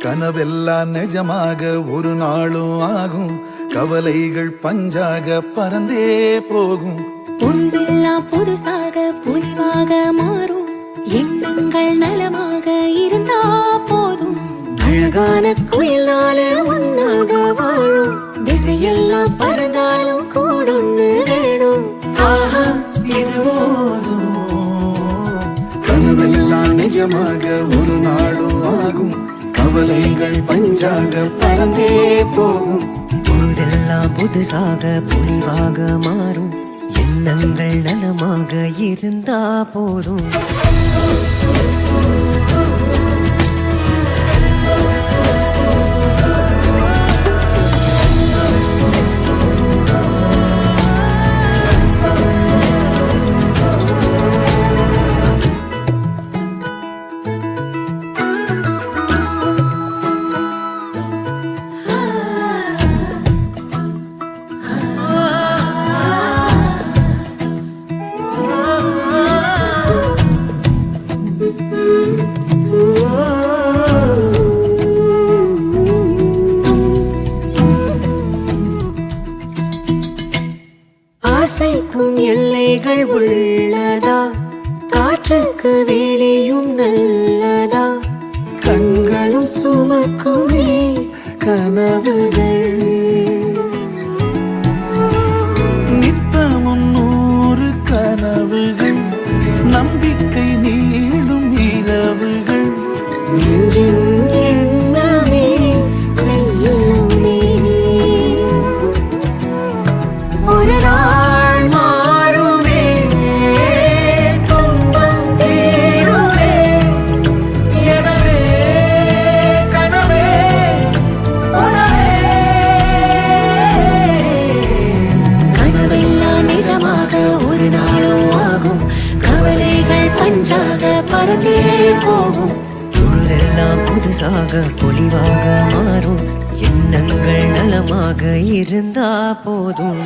கனவெல்லாம் நிஜமாக ஒரு நாளும் ஆகும், கவலைகள் பஞ்சாக பறந்தே போகும். பொழுதெல்லாம் புதுசாக பொலிவாக மாறும், எண்ணங்கள் நலமாக இருந்தா போதும். அழகான குயிலால ஒன்னாக வாழும், திசையெல்லாம் பறந்தாலும் கூடொன்னு வேணும். ஆஹா இது போதும். கனவெல்லாம் நிஜமாக ஒரு நாளும் ஆகும், கவலைகள் பஞ்சாக பறந்தே போகும். பொழுதெல்லாம் புதுசாக பொலிவாக மாறும், எண்ணங்கள் நலமாக இருந்தா போதும். ஆசைக்கும் எல்லைகள் உள்ளதா, காற்றுக்கு வேலையும் நல்லதா, கண்களும் சுமக்குமே கனவுகள், நித்தமும் 100 கனவுகள், நம்பிக்கை நீளும் இரவுகள். நெஞ்சின் எண்ணமே வெல்லுமே, ஒரு நாள் மாறுமே, துன்பம் தீருமே. எனவே கனவே உணவே, கனவெல்லாம் நிஜமாக ஒரு நாளும் ஆகும், கவலைகள் பஞ்சாக பறந்தே போகும். பொழுதெல்லாம் புதுசாக பொலிவாக மாறும், எண்ணங்கள் நலமாக இருந்தா போதும்.